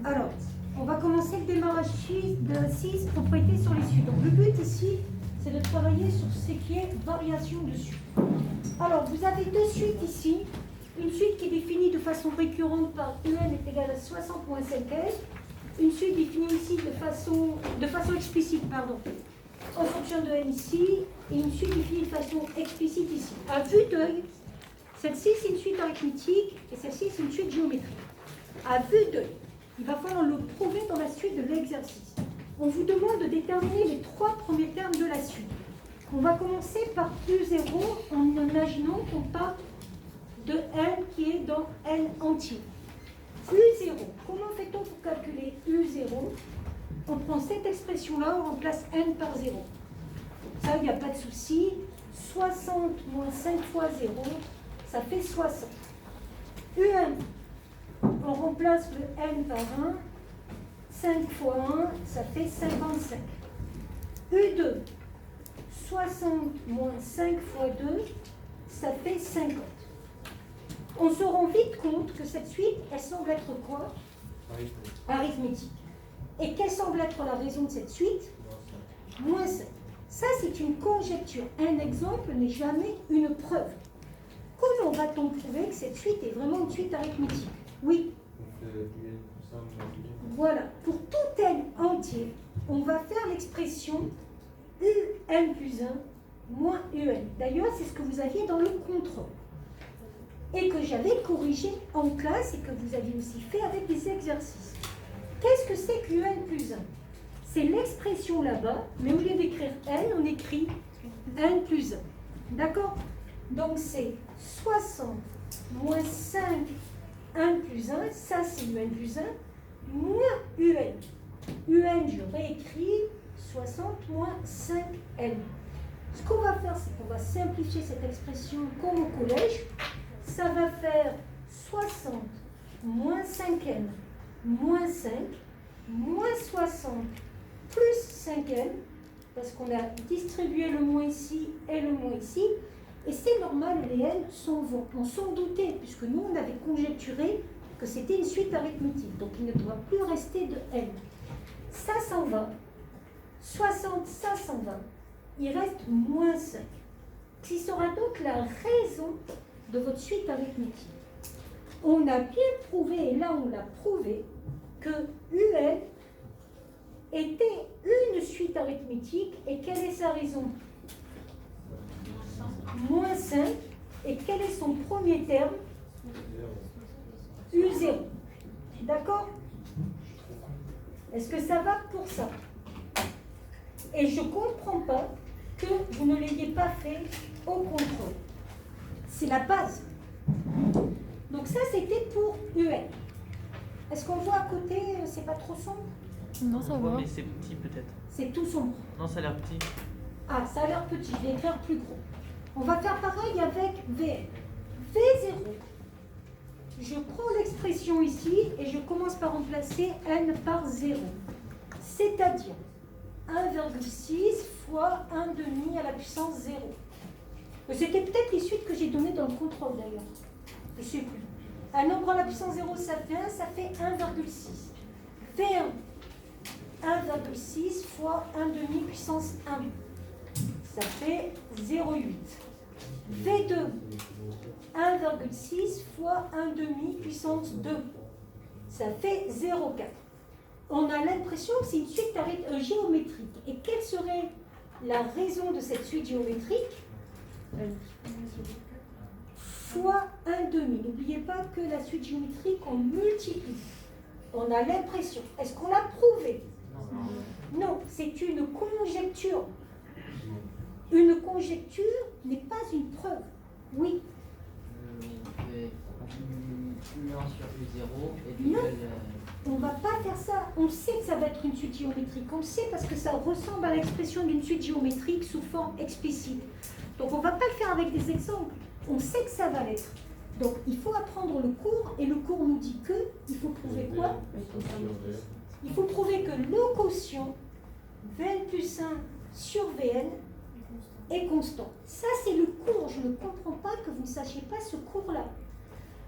Alors, on va commencer le démarrage de 6 propriétés sur les suites. Donc, le but ici, c'est de travailler sur ce qui est variation de suite. Alors, vous avez deux suites ici. Une suite qui est définie de façon récurrente par UN est égal à 60 moins 5N. Une suite définie ici de façon explicite, en fonction de N ici. Et une suite définie de façon explicite ici. À vue d'œil, celle-ci c'est une suite arithmétique et celle-ci c'est une suite géométrique. À vue d'œil, il va falloir le prouver dans la suite de l'exercice. On vous demande de déterminer les trois premiers termes de la suite. On va commencer par U0 en imaginant qu'on part de N qui est dans N entier. U0, comment fait-on pour calculer U0? On prend cette expression-là, on remplace N par 0. Ça, il n'y a pas de souci. 60 moins 5 fois 0, ça fait 60. UN, on remplace le N par 1. 5 fois 1, ça fait 55. U2, 60 moins 5 fois 2, ça fait 50. On se rend vite compte que cette suite, elle semble être quoi? Arithmétique. Et quelle semble être la raison de cette suite? Moins 5. Ça, c'est une conjecture. Un exemple n'est jamais une preuve. Comment va-t-on prouver que cette suite est vraiment une suite arithmétique? Oui. Voilà. Pour tout n entier, on va faire l'expression un plus 1 moins un. D'ailleurs, c'est ce que vous aviez dans le contrôle. Et que j'avais corrigé en classe et que vous aviez aussi fait avec des exercices. Qu'est-ce que c'est que un plus 1? C'est l'expression là-bas, mais au lieu d'écrire n, on écrit 1 plus 1. D'accord? Donc c'est 60 moins 5, 1 plus 1, ça c'est un plus 1, moins un. Un, je réécris 60 moins 5n. Ce qu'on va faire, c'est qu'on va simplifier cette expression comme au collège. Ça va faire 60 moins 5n moins 5 moins 60 plus 5n, parce qu'on a distribué le moins ici et le moins ici, et c'est normal, les n s'en vont. On s'en doutait, puisque nous, on avait conjecturé que c'était une suite arithmétique, donc il ne doit plus rester de n. Ça s'en va, 60, ça s'en va, il reste moins 5. Qui sera donc la raison de votre suite arithmétique? On a bien prouvé, et là on l'a prouvé, que UN était une suite arithmétique, et quelle est sa raison? Moins 5, et quel est son premier terme? U0. D'accord? Est-ce que ça va pour ça? Et je ne comprends pas que vous ne l'ayez pas fait au contrôle. C'est la base. Donc ça, c'était pour UN. Est-ce qu'on voit à côté, c'est pas trop sombre? Non, ça va. Mais c'est petit peut-être. C'est tout sombre. Non, ça a l'air petit. Ah, ça a l'air petit, je vais écrire plus gros. On va faire pareil avec VN. V0. Je prends l'expression ici et je commence par remplacer n par 0. C'est-à-dire 1,6 fois 1,5 à la puissance 0. C'était peut-être les suites que j'ai données dans le contrôle d'ailleurs. Je ne sais plus. Un nombre à la puissance 0, ça fait 1, ça fait 1,6. V1, 1,6 fois 1,5 puissance 1. Ça fait 0,8. V2, 1,6 fois 1,5 puissance 2. Ça fait 0,4. On a l'impression que c'est une suite géométrique. Et quelle serait la raison de cette suite géométrique? Fois 1,5. N'oubliez pas que la suite géométrique, on multiplie. On a l'impression. Est-ce qu'on l'a prouvé? Non, c'est une conjecture. Une conjecture n'est pas une preuve. Oui. On fait U1 sur U0 et Non. puis On ne va pas faire ça. On sait que ça va être une suite géométrique. On le sait parce que ça ressemble à l'expression d'une suite géométrique sous forme explicite. Donc on ne va pas le faire avec des exemples. On sait que ça va l'être. Donc il faut apprendre le cours et le cours nous dit que il faut prouver quoi? Il faut prouver que le quotient Vn plus 1 sur Vn est constant. Ça c'est le cours. Je ne comprends pas que vous ne sachiez pas ce cours-là.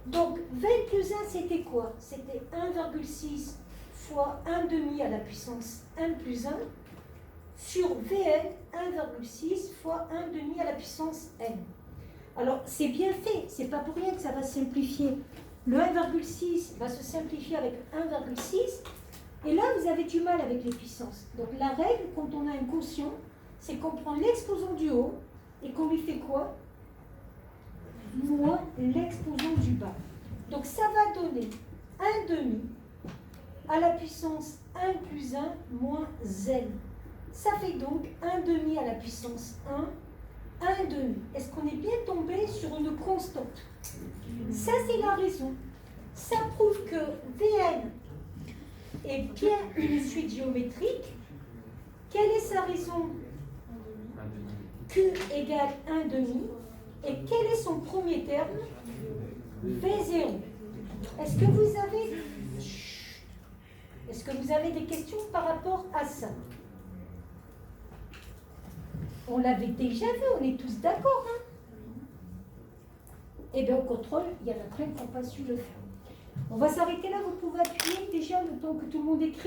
Donc, Vn plus 1, c'était quoi? C'était 1,6 fois 1 demi à la puissance 1 plus 1 sur Vn 1,6 fois 1 demi à la puissance n. Alors, c'est bien fait, c'est pas pour rien que ça va simplifier. Le 1,6 va se simplifier avec 1,6, et là, vous avez du mal avec les puissances. Donc, la règle, quand on a un quotient, c'est qu'on prend l'exposant du haut, et qu'on lui fait quoi? Moins l'exposant du bas. Donc, ça va donner 1 demi à la puissance 1 plus 1 moins n. Ça fait donc 1 demi à la puissance 1, 1 demi. Est-ce qu'on est bien tombé sur une constante? Ça, c'est la raison. Ça prouve que Vn est bien une suite géométrique. Quelle est sa raison? Q égale 1 demi. Et quel est son premier terme? V0. Est-ce que vous avez... Est-ce que vous avez des questions par rapport à ça? On l'avait déjà vu, on est tous d'accord, hein? Eh bien, au contrôle, il y en a plein qui n'ont pas su le faire. On va s'arrêter là, vous pouvez appuyer déjà le temps que tout le monde écrit.